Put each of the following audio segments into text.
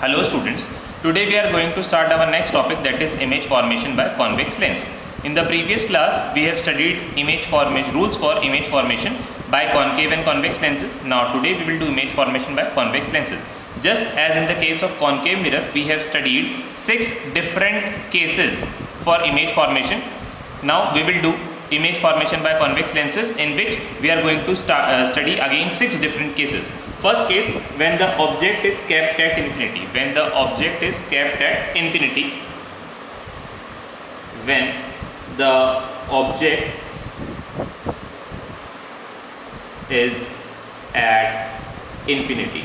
Hello students, today we are going to start our next topic, that is image formation by convex lens. In the previous class we have studied image formation, rules for image formation by concave and convex lenses. Now today we will do image formation by convex lenses. Just as in the case of concave mirror, we have studied 6 different cases for image formation. Now we will do image formation by convex lenses, in which we are going to study again 6 different cases. First case, when the object is kept at infinity. When the object is kept at infinity. When the object is at infinity.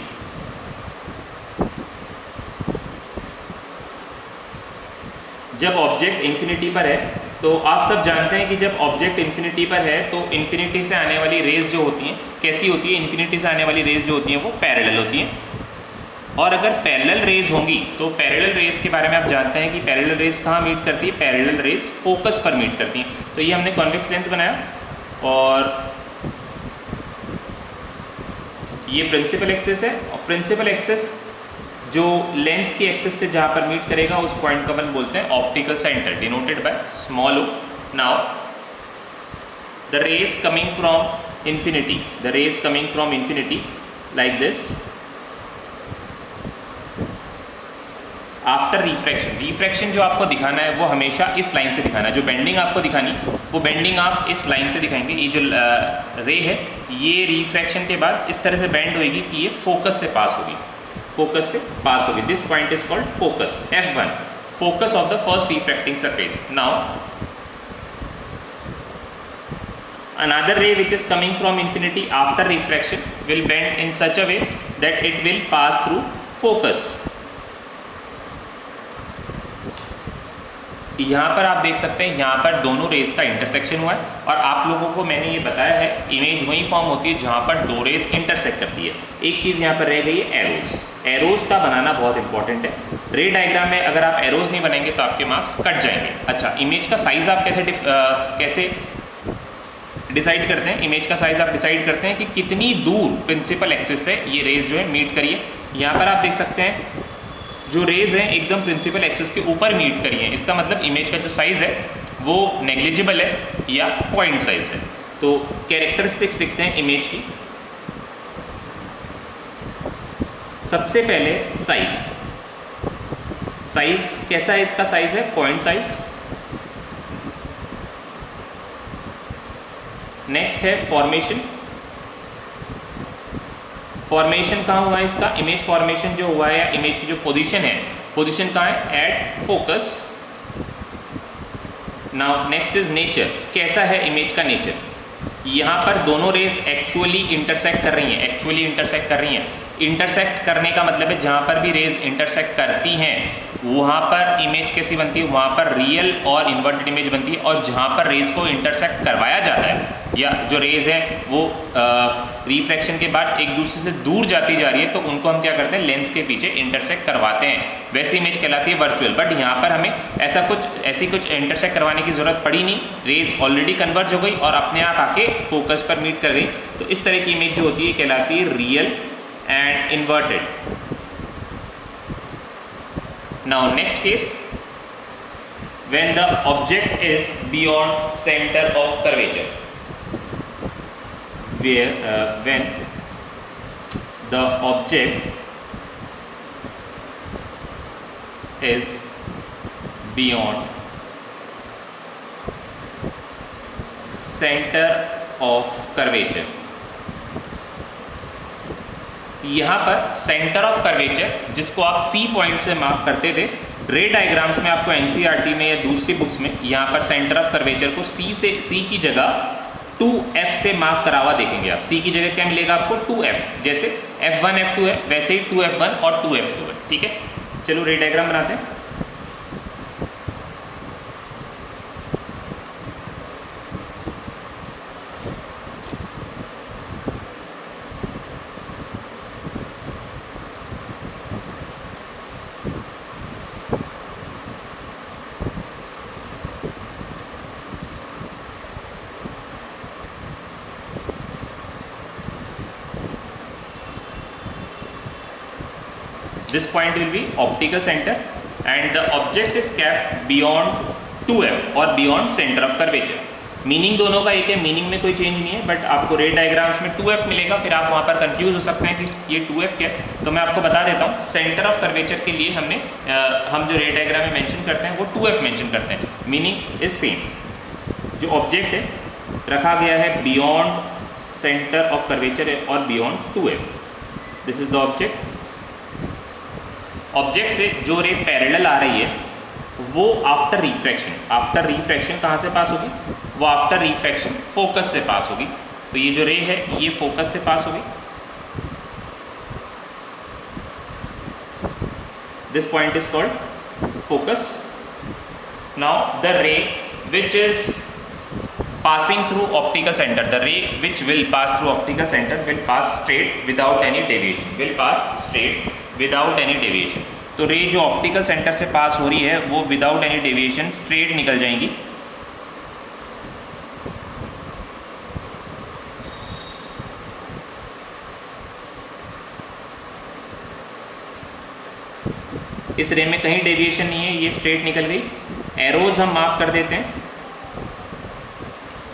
जब object infinity पर है, तो आप सब जानते हैं कि जब ऑब्जेक्ट इन्फिनिटी पर है तो इन्फिनिटी से आने वाली रेज जो होती हैं कैसी होती है? इन्फिनिटी से आने वाली रेज जो होती हैं वो पैरेलल होती हैं। और अगर पैरेलल रेज होंगी तो पैरेलल रेज के बारे में आप जानते हैं कि पैरेलल रेज कहाँ मीट करती है? पैरेलल रेज फोकस पर मीट करती हैं। तो ये हमने कॉन्वेक्स लेंस बनाया और ये प्रिंसिपल एक्सिस है, और प्रिंसिपल एक्सिस जो लेंस की एक्सिस से जहाँ पर मीट करेगा उस पॉइंट को अपन बोलते हैं optical centre, denoted by small O. Now the rays coming from infinity, the rays coming from infinity like this, after refraction. Refraction जो आपको दिखाना है वो हमेशा इस लाइन से दिखाना है। जो बेंडिंग आपको दिखानी वो बेंडिंग आप इस लाइन से दिखाएंगे। ये जो रे है ये रिफ्रैक्शन के बाद इस तरह से बेंड होगी कि ये फोकस से पास होगी, फोकस से पास होगी। This point is called focus, F1, focus of the first refracting surface. Now another ray which is coming from infinity after refraction will bend in such a way that it will pass through focus. यहाँ पर आप देख सकते हैं, यहाँ पर दोनों raise का इंटरसेक्शन हुआ है और आप लोगों को मैंने ये बताया है इमेज वही फॉर्म होती है जहाँ पर दो रेज इंटरसेक्ट करती है। एक चीज़ यहाँ पर रह गई है एरोज। एरोज का बनाना बहुत इंपॉर्टेंट है। रे डायग्राम में अगर आप एरोज नहीं बनाएंगे तो आपके मार्क्स कट जाएंगे। अच्छा, इमेज का साइज आप कैसे डिसाइड करते हैं? इमेज का साइज आप डिसाइड करते हैं कि कितनी दूर प्रिंसिपल एक्सिस से ये रेज जो है मीट करिए। यहाँ पर आप देख सकते हैं जो रेज हैं एकदम प्रिंसिपल एक्सिस के ऊपर मीट करिए। इसका मतलब इमेज का जो साइज है वो नेग्लिजिबल है या पॉइंट साइज है। तो कैरेक्टरिस्टिक्स दिखते हैं इमेज की। सबसे पहले साइज। साइज कैसा है? इसका साइज है पॉइंट साइज। नेक्स्ट है फॉर्मेशन। फॉर्मेशन कहाँ हुआ है इसका? इमेज फॉर्मेशन जो हुआ है या इमेज की जो पोजीशन है, पोजीशन कहाँ है? Eight focus. Now next is nature. कैसा है इमेज का नेचर? यहाँ पर दोनों रेज एक्चुअली इंटरसेक्ट कर रही हैं, एक्चुअली इंटरसेक्ट कर रही हैं। इंटरसेक्ट करने का मतलब है जहाँ पर भी रेज इंटरसेक्ट करती हैं वहाँ पर इमेज कैसी बनती है? वहाँ पर रियल और इन्वर्टेड इमेज बनती है। और जहाँ पर रेज को इंटरसेक्ट करवाया जाता है या जो रेज है वो रिफ्रैक्शन के बाद एक दूसरे से दूर जाती जा रही है तो उनको हम क्या करते हैं? लेंस के पीछे इंटरसेक्ट करवाते हैं। वैसी इमेज कहलाती है वर्चुअल। बट यहाँ पर हमें ऐसी कुछ इंटरसेक्ट करवाने की ज़रूरत पड़ी नहीं। रेज ऑलरेडी कन्वर्ज हो गई और अपने आप आके फोकस पर मीट कर गई। तो इस तरह की इमेज जो होती है कहलाती है real and inverted. Now next case, when the object is beyond center of curvature, when the object is beyond center of curvature. यहाँ पर सेंटर ऑफ कर्वेचर जिसको आप सी पॉइंट से मार्क करते थे रे डायग्राम्स में, आपको एनसीईआरटी में या दूसरी बुक्स में यहाँ पर सेंटर ऑफ कर्वेचर को सी की जगह 2F से मार्क करा हुआ देखेंगे आप। सी की जगह क्या मिलेगा आपको? 2F। जैसे F1 F2 है वैसे ही 2F1 और 2F2 है। ठीक है, चलो रे डायग्राम बनाते हैं। This point will be optical centre and the object is kept beyond 2f और beyond centre of curvature. Meaning दोनों का एक है, मीनिंग में कोई चेंज नहीं है, बट आपको रे डायग्राम्स में 2f मिलेगा, फिर आप वहाँ पर कंफ्यूज हो सकते हैं कि ये 2f क्या है। तो मैं आपको बता देता हूँ, सेंटर ऑफ कर्वेचर के लिए हम जो रे डायग्राम में मेंशन करते हैं वो 2f मेंशन करते हैं, मीनिंग इज सेम। जो ऑब्जेक्ट है रखा गया है बियॉन्ड सेंटर ऑफ कर्वेचर और beyond 2f, this is the object. Object से जो रे पैरेलल आ रही है वो आफ्टर रिफ्रैक्शन कहाँ से पास होगी? वो आफ्टर रिफ्रैक्शन फोकस से पास होगी। तो ये जो रे है ये फोकस से पास होगी। This point is called focus. Now the ray which is passing through optical center, the ray which will pass through optical center will pass straight without any deviation, तो रे जो ऑप्टिकल सेंटर से पास हो रही है वो विदाउट एनी डेविएशन स्ट्रेट निकल जाएंगी। इस रे में कहीं डेविएशन नहीं है, ये स्ट्रेट निकल गई। एरोज हम मार्क कर देते हैं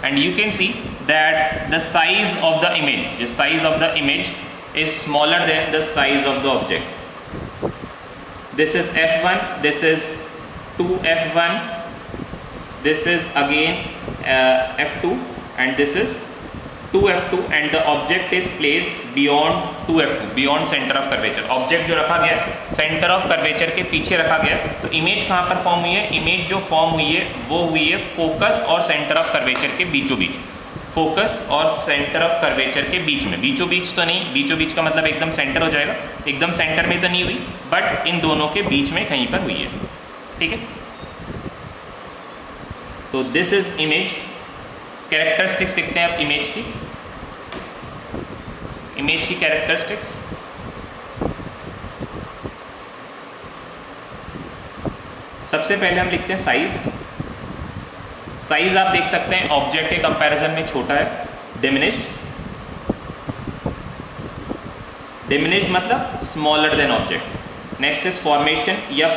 and you can see that the size of the image is smaller than the size of the object. This is f1, this is 2f1, this is again f2 and this is 2f2 and the object is placed beyond 2f2, beyond center of curvature। Object जो रखा गया centre of curvature के पीछे रखा गया। तो image कहाँ पर फॉर्म हुई है? इमेज जो फॉर्म हुई है वो हुई है फोकस और सेंटर ऑफ कर्वेचर के बीचों बीच। फोकस और सेंटर ऑफ कर्वेचर के बीच में, बीचों बीच तो नहीं, बीचों बीच का मतलब एकदम सेंटर हो जाएगा, एकदम सेंटर में तो नहीं हुई, बट इन दोनों के बीच में कहीं पर हुई है। ठीक है, तो दिस इज इमेज। कैरेक्टरिस्टिक्स लिखते हैं अब इमेज की कैरेक्टरिस्टिक्स। सबसे पहले हम लिखते हैं साइज आप देख सकते हैं ऑब्जेक्ट के कंपैरिजन में छोटा है, डिमिनिश्ड मतलब smaller than object. Next is formation या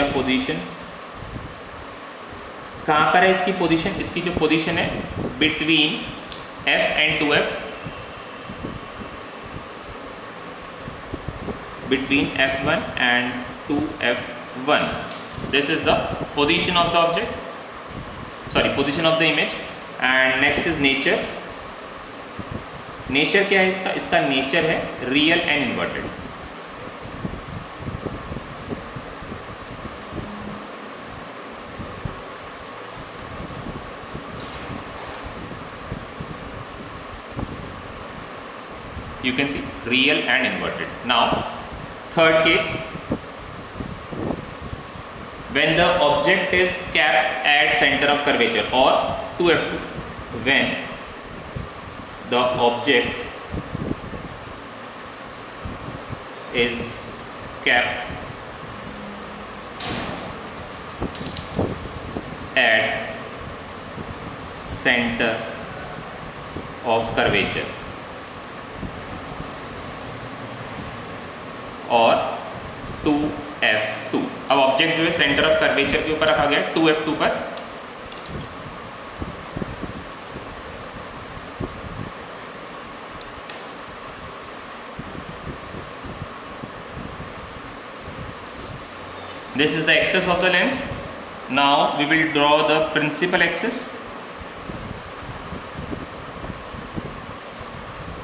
पोजीशन, कहाँ पर है इसकी पोजीशन? इसकी जो पोजीशन है between f and 2f, between f1 and 2f1, this is the position of the image। and next is nature क्या है इसका नेचर है real and inverted. you can see real and inverted. Now third case, when the object is kept at center of curvature or 2f2, when the object is kept at center of curvature और 2f2। अब object जो है centre of curvature के ऊपर रखा गया 2f2 पर। This is the axis of the lens. Now we will draw the principal axis.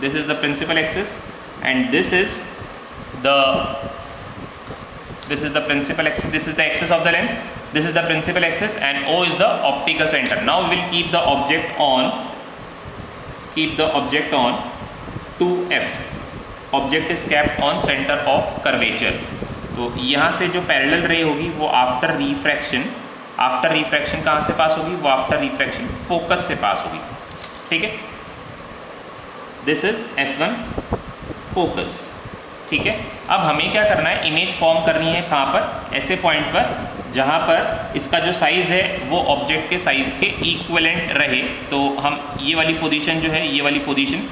This is the principal axis and this is the principal axis, this is the axis of the lens, this is the principal axis and O is the optical center. Now we will keep the object on 2f, object is kept on center of curvature। तो यहाँ से जो parallel रे होगी वो after refraction कहाँ से पास होगी? वो आफ्टर रिफ्रैक्शन फोकस से पास होगी। ठीक है, दिस इज f1 फोकस। ठीक है, अब हमें क्या करना है? इमेज फॉर्म करनी है कहाँ पर? ऐसे पॉइंट पर जहाँ पर इसका जो साइज़ है वो ऑब्जेक्ट के साइज़ के इक्विवेलेंट रहे। तो हम ये वाली पोजीशन जो है, ये वाली पोजीशन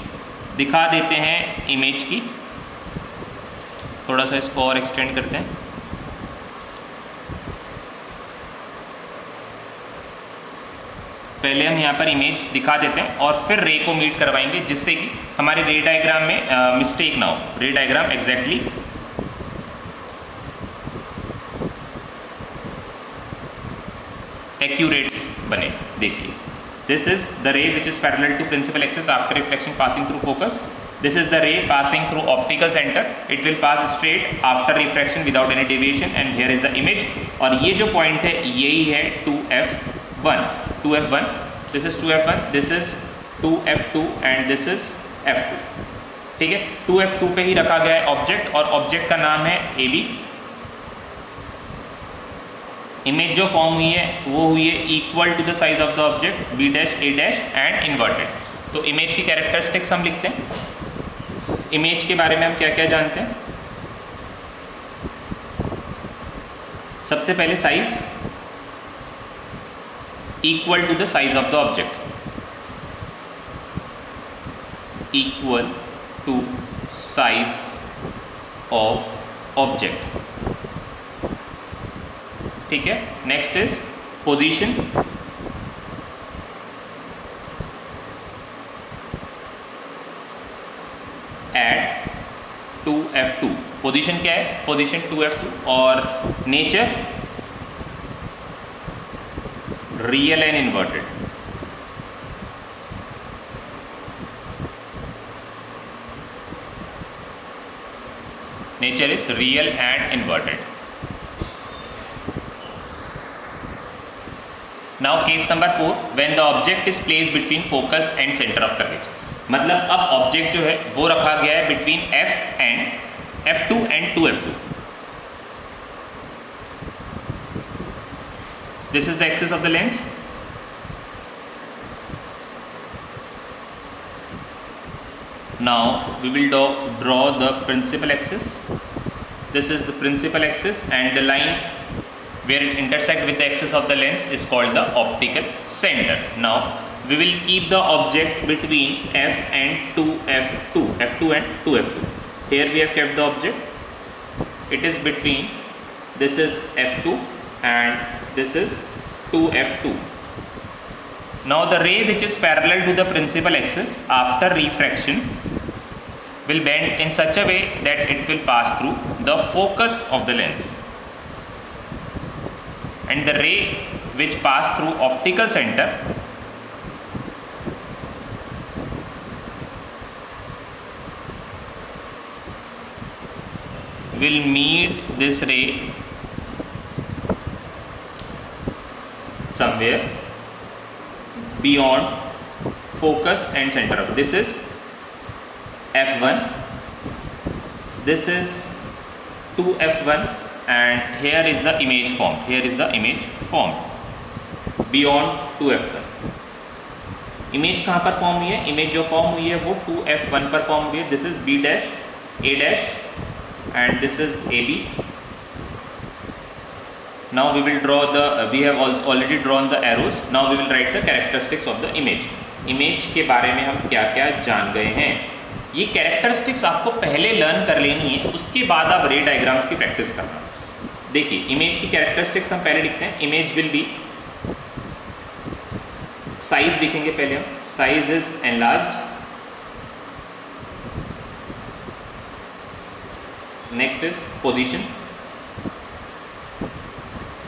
दिखा देते हैं इमेज की, थोड़ा सा इसको और एक्सटेंड करते हैं। पहले हम यहाँ पर इमेज दिखा देते हैं और फिर रे को मीट करवाएंगे, जिससे कि हमारे रे डायग्राम में मिस्टेक ना हो, रे डायग्राम एग्जैक्टली एक्यूरेट बने। देखिए, this is the ray which is parallel to principal axis after reflection passing through focus. This is the ray passing through optical centre, it will pass straight after refraction without any deviation and here is the image. और ये जो point है यही है 2f1, 2f1, this is 2f1, this is 2f2 and this is f2। ठीक है, 2f2 पे ही रखा गया है ऑब्जेक्ट और ऑब्जेक्ट का नाम है AB। इमेज जो फॉर्म हुई है वो हुई है equal to the size of the object B dash A dash and inverted. तो इमेज की कैरेक्टरिस्टिक्स हम लिखते हैं। इमेज के बारे में हम क्या क्या जानते हैं? सबसे पहले size equal to the size of the object, equal to size of object. ठीक है, next is position, at 2f2। Position क्या है? Position 2f2। और nature real and inverted. Nature is real and inverted. Now case number 4, when the object is placed between focus and center of curvature। मतलब अब object जो है वो रखा गया है between f2 and 2f2। This is the axis of the lens। Now we will draw the principal axis। This is the principal axis and the line where it intersects with the axis of the lens is called the optical center। Now we will keep the object between f and 2f2, f2 and 2f2। Here we have kept the object, it is between, this is f2 and this is 2f2। Now the ray which is parallel to the principal axis after refraction will bend in such a way that it will pass through the focus of the lens, and the ray which pass through optical center will meet this ray somewhere beyond focus and center of, this is f1, this is 2f1 and here is the image formed, here is the image formed beyond 2f1। Image कहाँ पर form हुई है? Image जो form हुई है वो 2f1 पर form हुई है। This is B dash A dash and this is AB। Now we will draw the, we have already drawn the arrows. Now we will write the characteristics of the image. Image के बारे में हम क्या क्या जान गए हैं, ये कैरेक्टरिस्टिक्स आपको पहले लर्न कर लेनी है, उसके बाद आप रे डायग्राम्स की प्रैक्टिस करना। देखिए, इमेज की कैरेक्टरिस्टिक्स हम पहले लिखते हैं। इमेज विल बी, साइज लिखेंगे पहले हम, size is enlarged. Next is position,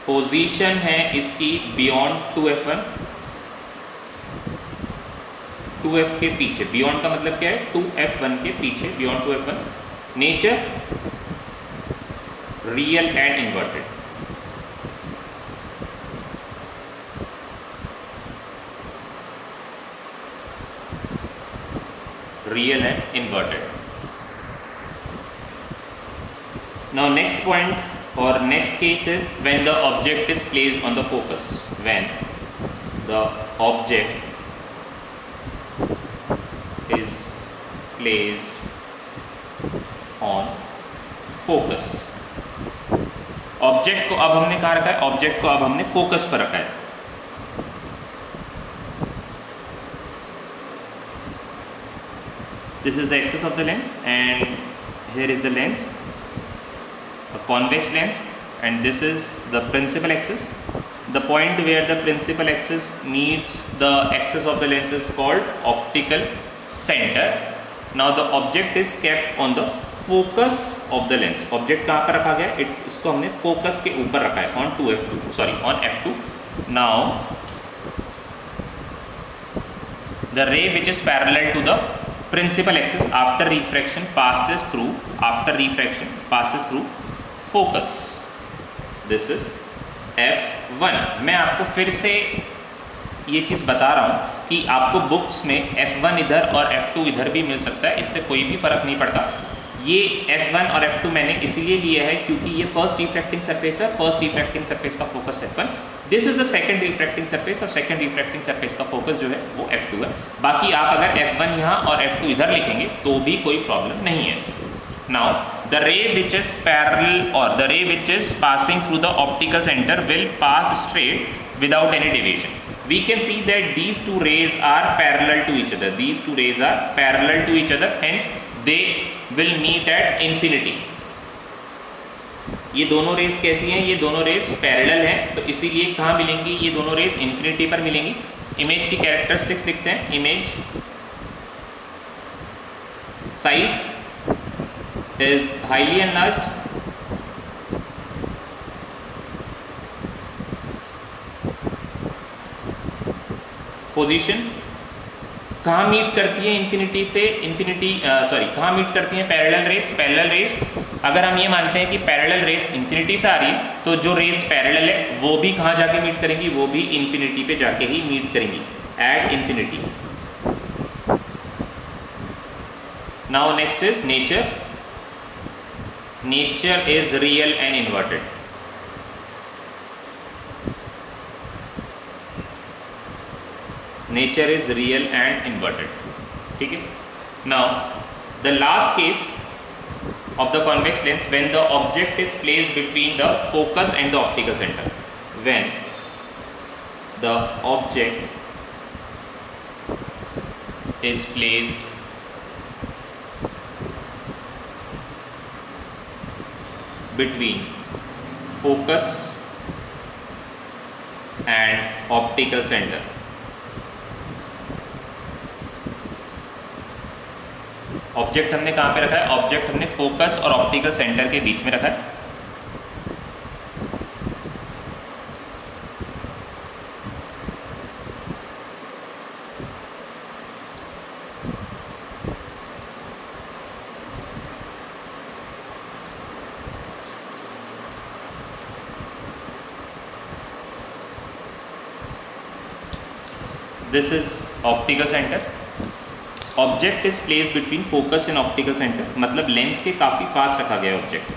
position है इसकी बियॉन्ड 2f1, 2f के पीछे। बियॉन्ड का मतलब क्या है? 2f1 के पीछे, beyond 2f1। Nature real and inverted. Real and inverted. Now next point और next case is when the object is placed on the focus. When the object is placed on focus। Object को अब हमने कहाँ रखा है? Object को अब हमने फोकस पर रखा है। This is the axis of the lens, and here is the lens, a convex lens, and this is the principal axis. The point where the principal axis meets the axis of the lens is called optical center. Now the object is kept on the focus of the lens. Object कहाँ पर रखा गया? इसको हमने focus के ऊपर रखा है, on F2. Now the ray which is parallel to the principal axis after refraction passes through focus. This is F1. मैं आपको फिर से ये चीज़ बता रहा हूँ कि आपको बुक्स में F1 इधर और F2 इधर भी मिल सकता है, इससे कोई भी फ़र्क नहीं पड़ता। ये F1 और F2 मैंने इसलिए लिया है क्योंकि ये फर्स्ट रिफ्रैक्टिंग सरफेस है, फर्स्ट रिफ्रैक्टिंग सरफेस का focus F1, this is the second refracting surface, और सेकंड रिफ्रैक्टिंग सरफेस का फोकस जो है वो F2 है। बाकी आप अगर F1 यहाँ और F2 इधर लिखेंगे तो भी कोई प्रॉब्लम नहीं है। Now the ray which is parallel और the ray which is passing through the optical centre will pass straight without any deviation. We can see that these two rays are parallel to each other. These two rays are parallel to each other. Hence, they will meet at infinity. ये दोनों race कैसी हैं? ये दोनों race parallel हैं, तो इसीलिए कहाँ मिलेंगी? ये दोनों रेस इन्फिनिटी पर मिलेंगी। इमेज की कैरेक्टरिस्टिक्स लिखते हैं। Image size is highly enlarged, position कहाँ मीट करती है इन्फिनिटी से कहाँ मीट करती हैं? Parallel rays. अगर हम ये मानते हैं कि पैरेलल रेस इन्फिनिटी से आ रही है, तो जो रेस पैरेलल है वो भी कहाँ जाके मीट करेंगी? वो भी इन्फिनिटी पे जाके ही मीट करेंगी, at infinity. Now next is nature. Nature is real and inverted. Nature is real and inverted. ठीक है। Now the last case of the convex lens, when the object is placed between the focus and the optical center. When the object is placed between focus and optical center, object हमने कहाँ पे रखा है? Object हमने focus और optical centre के बीच में रखा है। This is optical centre. Object is place between focus and optical centre, मतलब लेंस के काफ़ी पास रखा गया है ऑब्जेक्ट।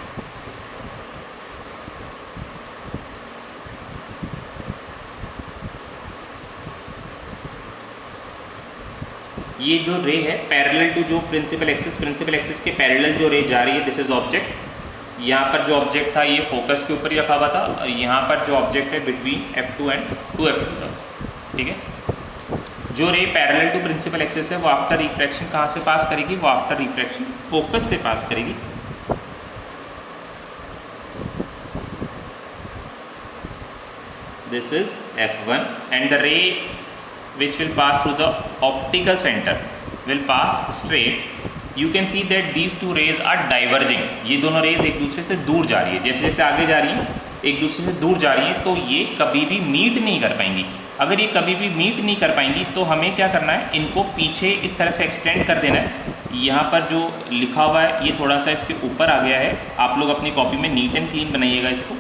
ये जो रे है पैरेलल टू जो प्रिंसिपल एक्सिस के पैरेलल जो रे जा रही है, दिस इज ऑब्जेक्ट। यहाँ पर जो ऑब्जेक्ट था ये फोकस के ऊपर ही रखा हुआ था, और यहाँ पर जो ऑब्जेक्ट है बिटवीन F2 एंड 2F2 था। ठीक है। जो ray parallel to principal axis है वो आफ्टर रिफ्रैक्शन कहाँ से पास करेगी? वो आफ्टर रिफ्रैक्शन फोकस से पास करेगी। This is F1 and the रे which will pass through the optical center will pass straight। You can see that these two rays are diverging। ये दोनों रेज एक दूसरे से दूर जा रही है, जैसे जैसे आगे जा रही है एक दूसरे से दूर जा रही है, तो ये कभी भी मीट नहीं कर पाएंगी। अगर ये कभी भी मीट नहीं कर पाएंगी तो हमें क्या करना है? इनको पीछे इस तरह से एक्सटेंड कर देना है। यहाँ पर जो लिखा हुआ है ये थोड़ा सा इसके ऊपर आ गया है, आप लोग अपनी कॉपी में नीट एंड क्लीन बनाइएगा इसको।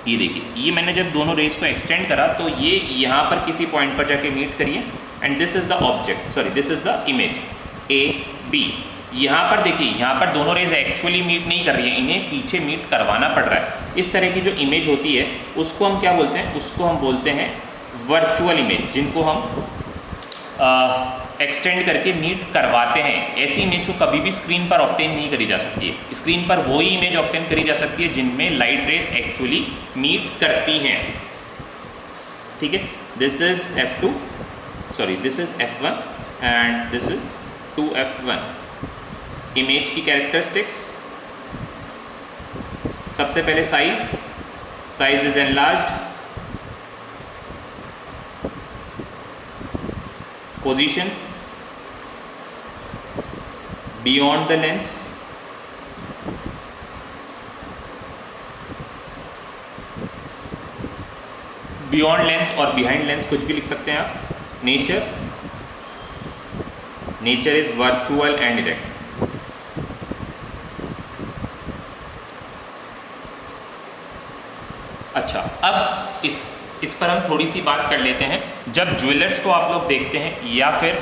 ये देखिए, ये मैंने जब दोनों रेस को एक्सटेंड करा तो ये यहाँ पर किसी पॉइंट पर जाके मीट करिए, and this is the object, this is the image AB। यहाँ पर देखिए, यहाँ पर दोनों रेज एक्चुअली मीट नहीं कर रही है, इन्हें पीछे मीट करवाना पड़ रहा है। इस तरह की जो इमेज होती है उसको हम क्या बोलते हैं? उसको हम बोलते हैं वर्चुअल इमेज, जिनको हम एक्सटेंड करके मीट करवाते हैं। ऐसी इमेज को कभी भी स्क्रीन पर ऑब्टेन नहीं करी जा सकती है। स्क्रीन पर वही इमेज ऑब्टेन करी जा सकती है जिनमें लाइट रेस एक्चुअली मीट करती हैं। ठीक है। This is F2, this is F1 and this is 2f1। Image की कैरेक्टरिस्टिक्स, सबसे पहले size is enlarged, position beyond the lens, beyond lens और बिहाइंड लेंस कुछ भी लिख सकते हैं आप। Nature is virtual and erect. अच्छा, अब इस पर हम थोड़ी सी बात कर लेते हैं। जब ज्वेलर्स को आप लोग देखते हैं या फिर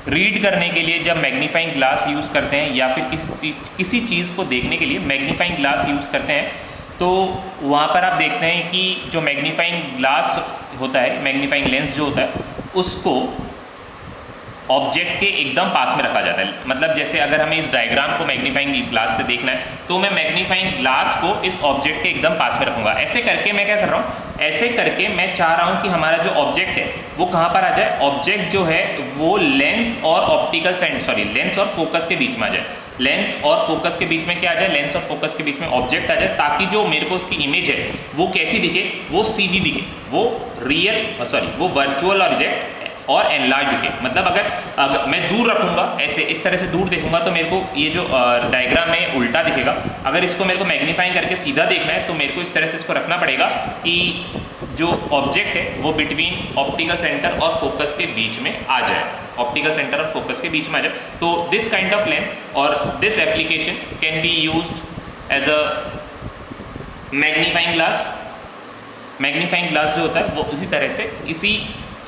रीड करने के लिए जब मैग्नीफाइंग ग्लास यूज़ करते हैं या फिर किसी चीज़ को देखने के लिए मैग्नीफाइंग ग्लास यूज़ करते हैं, तो वहाँ पर आप देखते हैं कि जो मैग्नीफाइंग ग्लास होता है, मैग्नीफाइंग लेंस जो होता है, उसको ऑब्जेक्ट के एकदम पास में रखा जाता है। मतलब जैसे अगर हमें इस डायग्राम को मैग्नीफाइंग ग्लास से देखना है तो मैं मैग्नीफाइंग ग्लास को इस ऑब्जेक्ट के एकदम पास में रखूंगा। ऐसे करके मैं क्या कर रहा हूँ, ऐसे करके मैं चाह रहा हूँ कि हमारा जो ऑब्जेक्ट है वो कहाँ पर आ जाए, ऑब्जेक्ट जो है वो लेंस और लेंस और फोकस के बीच में आ जाए। लेंस और फोकस के बीच में क्या आ जाए, लेंस और फोकस के बीच में ऑब्जेक्ट आ जाए, ताकि जो मेरे को उसकी इमेज है वो कैसी दिखे, वो सीधी दिखे, वो वो वर्चुअल और एनलार्ज दिखे। मतलब अगर मैं दूर रखूंगा, ऐसे इस तरह से दूर देखूंगा तो मेरे को ये जो डायग्राम है उल्टा दिखेगा। अगर इसको मेरे को मैग्नीफाइंग करके सीधा देखना है तो मेरे को इस तरह से इसको रखना पड़ेगा कि जो ऑब्जेक्ट है वो बिटवीन ऑप्टिकल सेंटर और फोकस के बीच में आ जाए, ऑप्टिकल सेंटर और फोकस के बीच में आ जाए। तो दिस काइंड ऑफ लेंस और this application can be used as a magnifying glass. Magnifying glass जो होता है वो इसी तरह से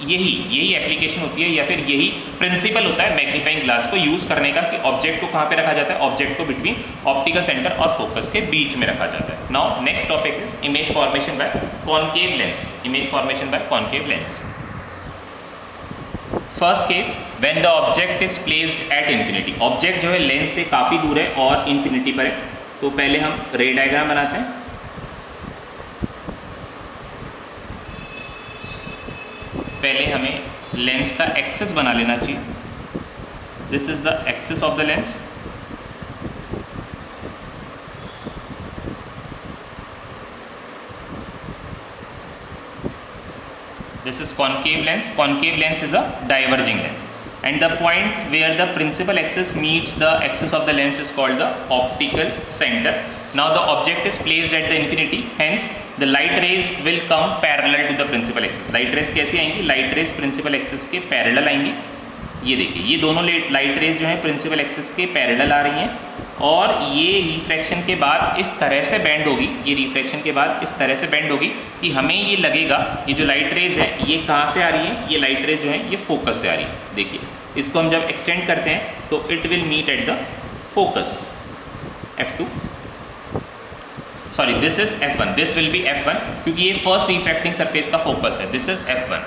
यही एप्लीकेशन होती है या फिर यही प्रिंसिपल होता है मैग्नीफाइंग ग्लास को यूज़ करने का, कि ऑब्जेक्ट को कहाँ पे रखा जाता है, ऑब्जेक्ट को बिटवीन ऑप्टिकल सेंटर और फोकस के बीच में रखा जाता है। Now next topic is image formation by concave lens. Image formation by concave lens. First case, when the object is placed at infinity. Object जो है लेंस से काफ़ी दूर है और इन्फिनिटी पर है। तो पहले हम रे डायग्राम बनाते हैं। पहले हमें लेंस का एक्सिस बना लेना चाहिए। This is the axis of the lens. This is concave lens. Concave lens is a diverging lens, and the point where the principal axis meets the axis of the lens is called the optical center. Now the object is placed at the infinity, hence the light rays will come parallel to the principal axis. Light rays कैसी आएंगी? Light rays principal axis के parallel आएंगी। ये देखिए, ये दोनों light rays जो हैं प्रिंसिपल एक्सिस के पैरेलल आ रही हैं और ये रिफ्रैक्शन के बाद इस तरह से बेंड होगी, ये रिफ्रैक्शन के बाद इस तरह से बेंड होगी कि हमें ये लगेगा ये जो लाइट रेज है ये कहाँ से आ रही है, ये लाइट रेज जो है ये फोकस से आ रही है। देखिए, इसको हम जब एक्सटेंड करते हैं तो it will meet at the focus F2, sorry this is F1, this will be F1 क्योंकि ये फर्स्ट रिफ्रैक्टिंग सरफेस का फोकस है। This is F1।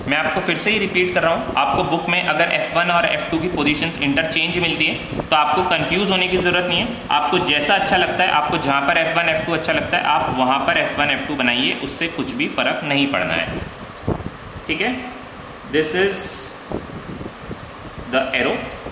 मैं आपको फिर से ही रिपीट कर रहा हूँ, आपको बुक में अगर F1 और F2 की पोजीशंस इंटरचेंज मिलती है तो आपको कंफ्यूज होने की ज़रूरत नहीं है। आपको जैसा अच्छा लगता है, आपको जहाँ पर F1 F2 अच्छा लगता है आप वहाँ पर F1 F2 बनाइए, उससे कुछ भी फ़र्क नहीं पड़ना है। ठीक है, दिस इज द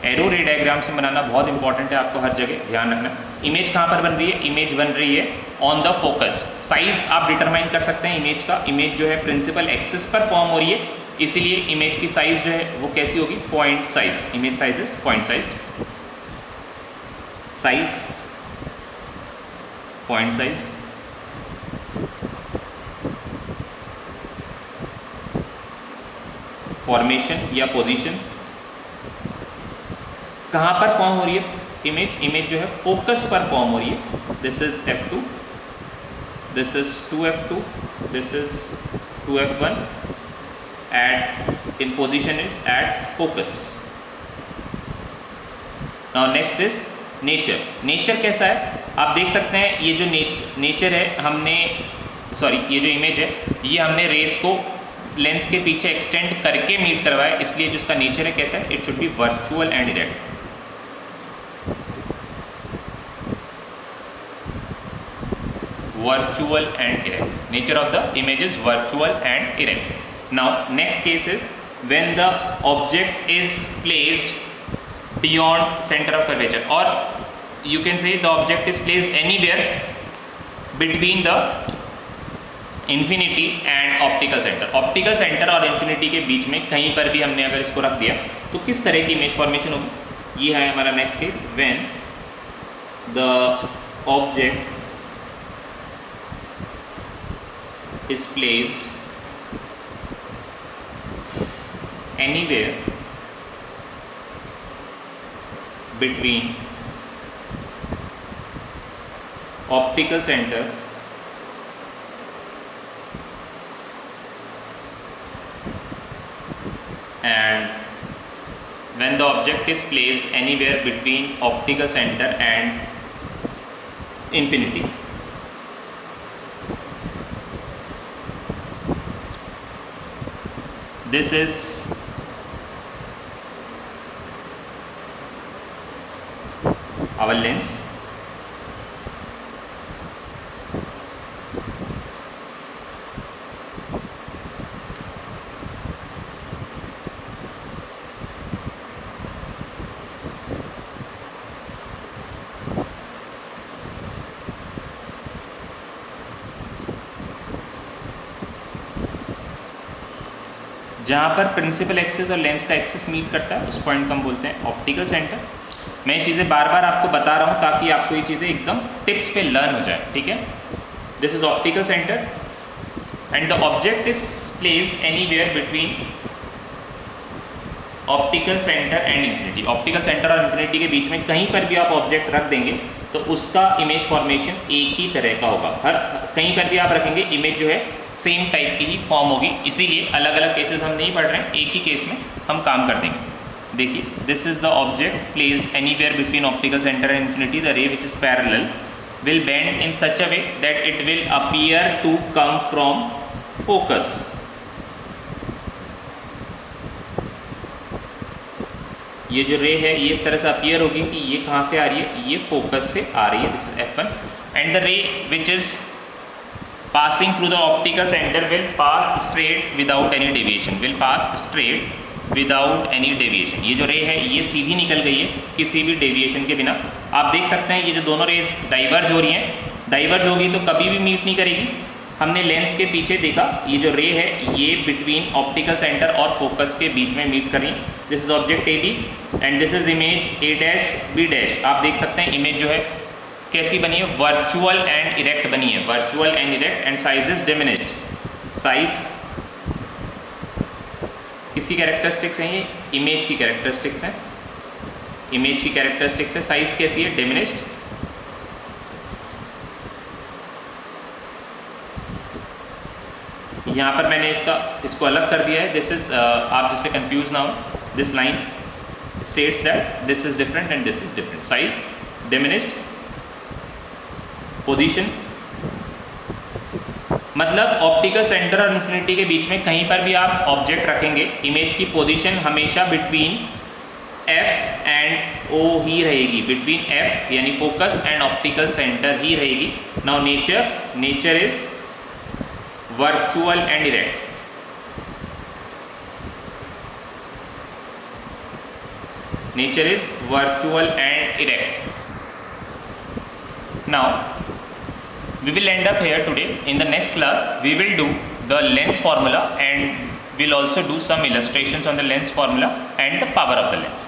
एरो रे डायग्राम से बनाना बहुत इंपॉर्टेंट है, आपको हर जगह ध्यान रखना। इमेज कहाँ पर बन रही है? इमेज बन रही है ऑन द फोकस। साइज आप डिटरमाइन कर सकते हैं इमेज का। इमेज जो है प्रिंसिपल एक्सिस पर फॉर्म हो रही है, इसीलिए इमेज की साइज जो है वो कैसी होगी? Point sized. Image size is point sized. Size point sized. Formation या पोजीशन, कहाँ पर फॉर्म हो रही है इमेज जो है फोकस पर फॉर्म हो रही है। This is F2, this is 2F2, this is 2F1 at in position is at focus. Now next is nature. Nature कैसा है आप देख सकते हैं, ये जो नेचर है ये जो इमेज है ये हमने रेस को लेंस के पीछे एक्सटेंड करके मीट करवाया, इसलिए जो इसका नेचर है कैसा है? It should be virtual and erect. Virtual and erect. Nature of the image is virtual and erect. Now next case is when the object is placed beyond center of curvature, or you can say the object is placed anywhere between the infinity and optical center. Optical centre और infinity के बीच में कहीं पर भी हमने अगर इसको रख दिया तो किस तरह की इमेज फॉर्मेशन होगी? ये है हमारा next case, when the object is placed anywhere between optical center and when the object is placed anywhere between optical center and infinity. This is our lens. जहाँ पर प्रिंसिपल एक्सिस और lens का axis meet करता है उस point को हम बोलते हैं ऑप्टिकल सेंटर। मैं ये चीज़ें बार बार आपको बता रहा हूँ ताकि आपको ये चीज़ें एकदम टिप्स पे लर्न हो जाए, ठीक है। This is optical centre and the object is placed anywhere between optical centre and infinity. Optical centre और इन्फिनिटी के बीच में कहीं पर भी आप ऑब्जेक्ट रख देंगे तो उसका इमेज फॉर्मेशन एक ही तरह का होगा। हर कहीं पर भी आप रखेंगे इमेज जो है सेम टाइप की ही फॉर्म होगी। इसीलिए अलग अलग केसेस हम नहीं पढ़ रहे हैं, एक ही केस में हम काम कर देंगे। देखिए, this is the object placed anywhere between optical centre and infinity, the ray which is parallel will bend in such a way that it will appear to come from focus. ये जो रे है ये इस तरह से अपीयर होगी कि ये कहाँ से आ रही है, ये फोकस से आ रही है। This is F1 and the ray which is passing through the optical center will pass straight without any deviation, will pass straight without any deviation। ये जो रे है ये सीधी निकल गई है किसी भी डेविएशन के बिना। आप देख सकते हैं ये जो दोनों रेज डाइवर्ज हो रही हैं, डाइवर्ज होगी तो कभी भी मीट नहीं करेगी। हमने लेंस के पीछे देखा ये जो रे है ये बिटवीन ऑप्टिकल सेंटर और फोकस के बीच में मीट कर रही है। This is object AB and this is image A', B'। आप देख सकते हैं इमेज जो है कैसी बनी है, वर्चुअल एंड इरेक्ट बनी है, virtual and erect and size is diminished. Size किसकी कैरेक्टरिस्टिक्स हैं? ये इमेज की कैरेक्टरिस्टिक्स हैं, इमेज की कैरेक्टरिस्टिक्स है। साइज कैसी है? डिमिनिश्ड। यहाँ पर मैंने इसको अलग कर दिया है। दिस इज आप जिससे कंफ्यूज ना हो, this line states that this is different and this is different. Size diminished, position मतलब ऑप्टिकल सेंटर और इन्फिनिटी के बीच में कहीं पर भी आप ऑब्जेक्ट रखेंगे, इमेज की पोजीशन हमेशा बिटवीन F एंड O ही रहेगी, बिटवीन F यानी फोकस एंड ऑप्टिकल सेंटर ही रहेगी। Now nature is virtual and erect. Nature is virtual and erect. Now we will end up here today. In the next class we will do the lens formula and we'll also do some illustrations on the lens formula and the power of the lens.